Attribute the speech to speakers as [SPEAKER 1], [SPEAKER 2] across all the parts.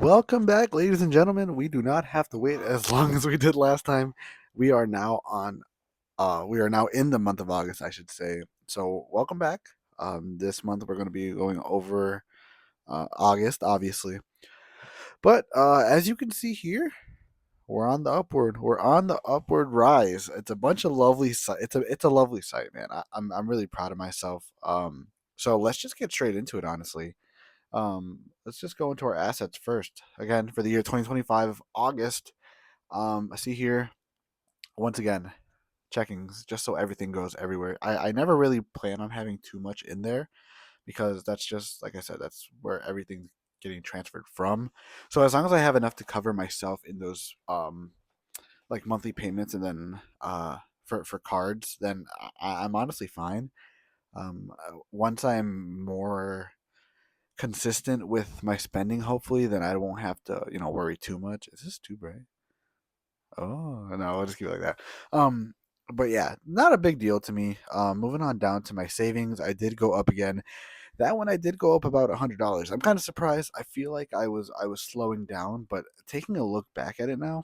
[SPEAKER 1] Welcome back, ladies and gentlemen. We do not have to wait as long as we did last time. We are now on. We are now in the month of August, I should say. So, welcome back. This month we're going to be going over August, obviously. But as you can see here, we're on the upward. We're on the upward rise. It's a bunch of lovely. It's a lovely sight, man. I'm really proud of myself. So let's just get straight into it. Honestly, let's just go into our assets first. Again, for the year 2025, August. I see here once again checkings just so everything goes everywhere. I never really plan on having too much in there because that's just like I said, that's where everything's getting transferred from. So as long as I have enough to cover myself in those like monthly payments and then for cards, then I'm honestly fine. Once I'm more consistent with my spending, hopefully, then I won't have to worry too much. Is this too bright? Oh no, I'll just keep it like that. But yeah, not a big deal to me. Moving on down to my savings, I did go up again. That one I did go up about $100. I'm kind of surprised. I feel like I was slowing down, but taking a look back at it now,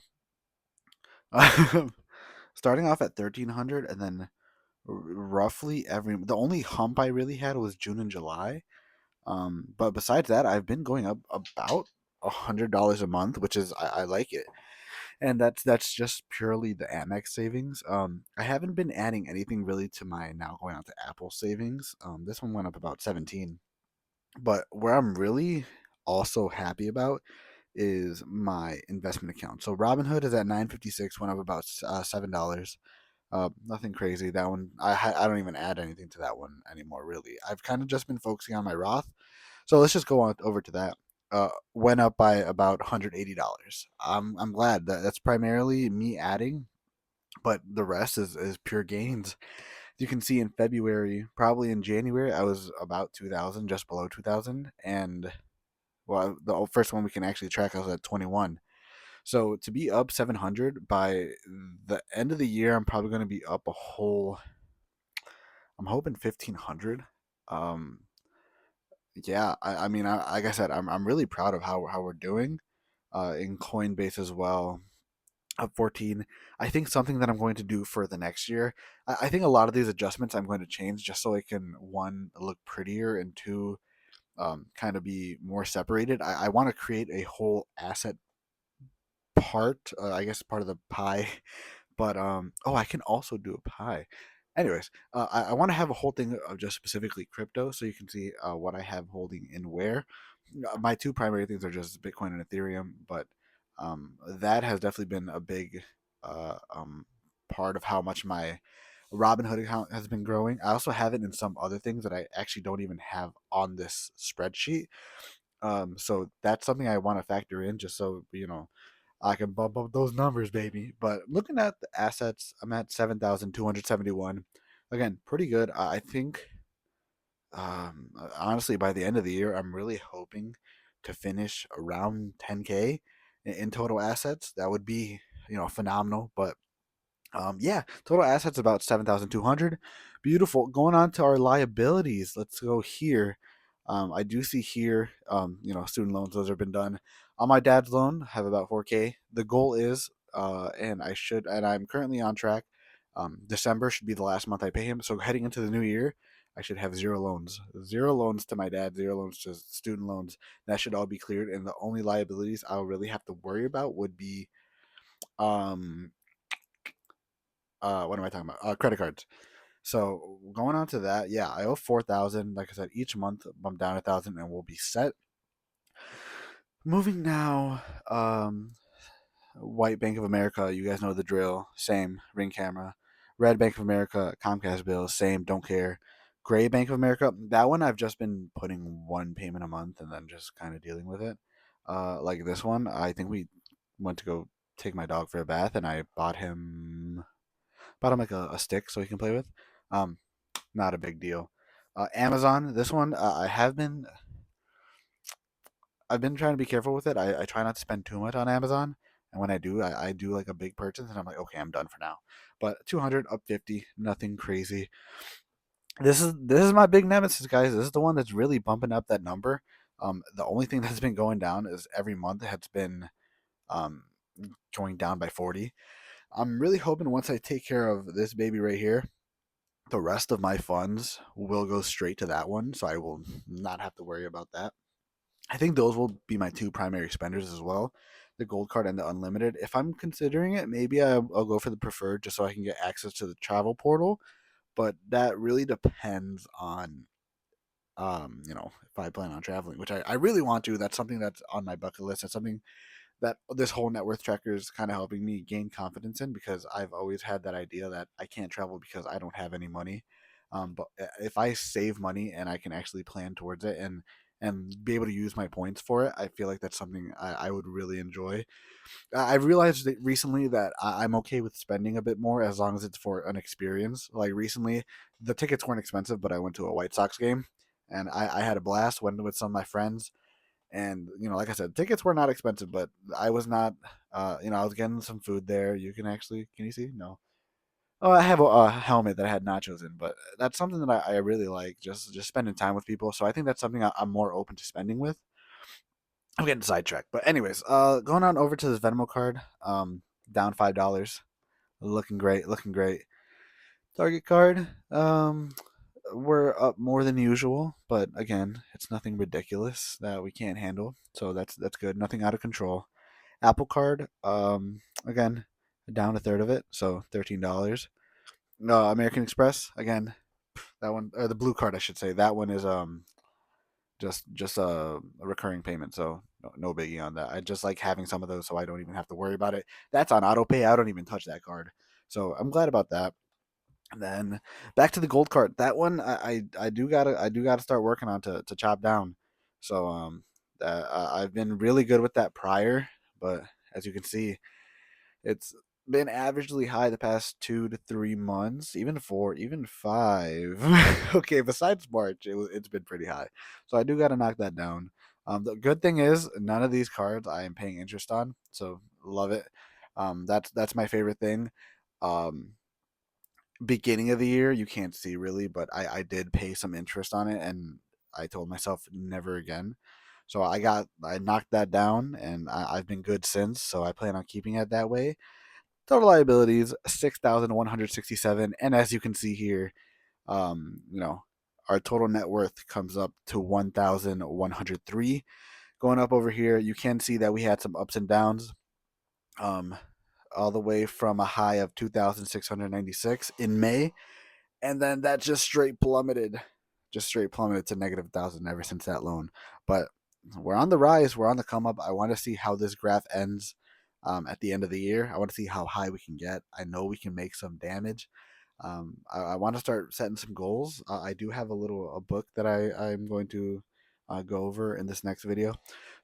[SPEAKER 1] starting off at 1,300 and then roughly every the only hump I really had was June and July. But besides that, I've been going up about $100 a month, which is I like it, and that's just purely the Amex savings. I haven't been adding anything really to my now going on to Apple savings. This one went up about 17, but where I'm really also happy about is my investment account. So Robinhood is at 956, went up about $7. Nothing crazy. That one I don't even add anything to that one anymore. Really, I've kind of just been focusing on my Roth. So let's just go on over to that. Went up by about $180. I'm glad that that's primarily me adding, but the rest is pure gains. You can see in February, probably in January, I was about 2,000, just below 2,000, and well, the first one we can actually track I was at 21. So to be up 700 by the end of the year, I'm probably going to be up a whole. I'm hoping 1,500. Um, yeah, I mean, like I said, I'm really proud of how we're doing. In Coinbase as well. Up 14. I think something that I'm going to do for the next year. I think a lot of these adjustments I'm going to change just so it can one look prettier and two kind of be more separated. I want to create a whole asset part, I guess part of the pie. But oh, I can also do a pie. Anyways, I want to have a whole thing of just specifically crypto, so you can see what I have holding in where. My two primary things are just Bitcoin and Ethereum, but that has definitely been a big part of how much my Robinhood account has been growing. I also have it in some other things that I actually don't even have on this spreadsheet. So that's something I want to factor in just so I can bump up those numbers, baby. But looking at the assets, I'm at 7,271. Again, pretty good. I think honestly by the end of the year, I'm really hoping to finish around 10K in total assets. That would be phenomenal. But yeah, total assets about 7,200. Beautiful. Going on to our liabilities. Let's go here. I do see here, student loans. Those have been done. On my dad's loan, I have about 4K. The goal is, and I'm currently on track. December should be the last month I pay him. So heading into the new year, I should have zero loans. Zero loans to my dad. Zero loans to student loans. That should all be cleared. And the only liabilities I'll really have to worry about would be, um, what am I talking about? Credit cards. So going on to that, yeah, I owe 4,000. Like I said, each month bump down 1,000 and we'll be set. Moving now, White Bank of America, you guys know the drill. Same ring camera. Red Bank of America, Comcast bill, same. Don't care. Gray Bank of America, that one I've just been putting one payment a month and then just kind of dealing with it. Like this one, I think we went to go take my dog for a bath and I bought him like a stick so he can play with. Um, Not a big deal. Amazon, this one I've been trying to be careful with it. I try not to spend too much on Amazon, and when I do, I do like a big purchase, and I'm like, okay, I'm done for now. But 200 up 50, nothing crazy. This is my big nemesis, guys. This is the one that's really bumping up that number. The only thing that's been going down is every month has been um, going down by 40. I'm really hoping once I take care of this baby right here, the rest of my funds will go straight to that one, so I will not have to worry about that. I think those will be my two primary spenders as well, the gold card and the unlimited. If I'm considering it, maybe I'll go for the preferred just so I can get access to the travel portal. But that really depends on, if I plan on traveling, which I really want to. That's something that's on my bucket list. That's something that this whole net worth tracker is kind of helping me gain confidence in, because I've always had that idea that I can't travel because I don't have any money. But if I save money and I can actually plan towards it and be able to use my points for it, I feel like that's something I would really enjoy. I've realized that recently that I'm okay with spending a bit more as long as it's for an experience. Like recently, the tickets weren't expensive, but I went to a White Sox game and I had a blast. Went with some of my friends, and like I said, tickets were not expensive, but I was not. I was getting some food there. Can you see? No. Oh, I have a helmet that I had nachos in, but that's something that I really like. Just spending time with people. So I think that's something I'm more open to spending with. I'm getting sidetracked, but anyways, going on over to this Venmo card. Down $5. Looking great. Looking great. Target card. We're up more than usual, but again, it's nothing ridiculous that we can't handle. So that's good. Nothing out of control. Apple Card, again, down a third of it, so $13. No, American Express, again, that one, or the Blue Card, I should say. That one is just a recurring payment, so no biggie on that. I just like having some of those, so I don't even have to worry about it. That's on auto pay. I don't even touch that card, so I'm glad about that. And then back to the gold card. That one I do gotta start working on to chop down. So I've been really good with that prior, but as you can see, it's been averagely high the past 2 to 3 months, even 4, even 5. Okay, besides March, it's been pretty high. So I do got to knock that down. The good thing is none of these cards I am paying interest on, so love it. That's my favorite thing. Um, Beginning of the year you can't see really, but I did pay some interest on it, and I told myself never again. So I knocked that down, and I've been good since. So I plan on keeping it that way. Total liabilities 6,167, and as you can see here, our total net worth comes up to 1,103. Going up over here, you can see that we had some ups and downs. Um, all the way from a high of 2,696 in May, and then that just straight plummeted to negative 1,000 ever since that loan. But we're on the rise, we're on the come up. I want to see how this graph ends at the end of the year. I want to see how high we can get. I know we can make some damage. I want to start setting some goals. I do have a book that I'm going to go over in this next video.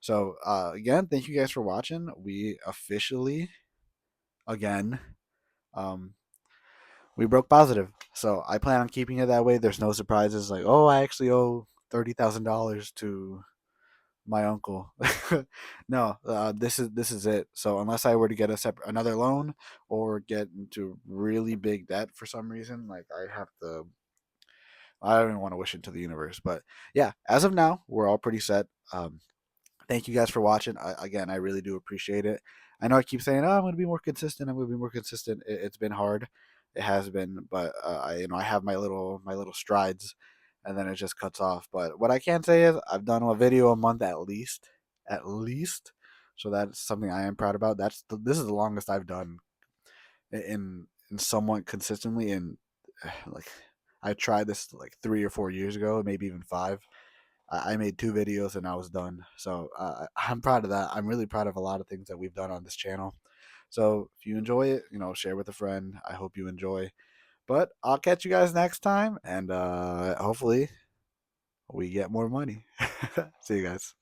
[SPEAKER 1] So again, thank you guys for watching. We officially, again, um, we broke positive. So I plan on keeping it that way. There's no surprises like, oh, I actually owe $30,000 to my uncle. No, this is it. So unless I were to get another loan or get into really big debt for some reason, like I don't even want to wish it to the universe. But yeah, as of now, we're all pretty set. Thank you guys for watching. Again, I really do appreciate it. I know I keep saying, "Oh, I'm going to be more consistent. I'm going to be more consistent." It's been hard. It has been, but I have my little strides, and then it just cuts off. But what I can say is I've done a video a month at least. So that's something I am proud about. This is the longest I've done in somewhat consistently. And like I tried this like 3 or 4 years ago, maybe even 5. I made 2 videos and I was done. So I'm proud of that. I'm really proud of a lot of things that we've done on this channel. So if you enjoy it, share with a friend. I hope you enjoy. But I'll catch you guys next time, and hopefully we get more money. See you guys.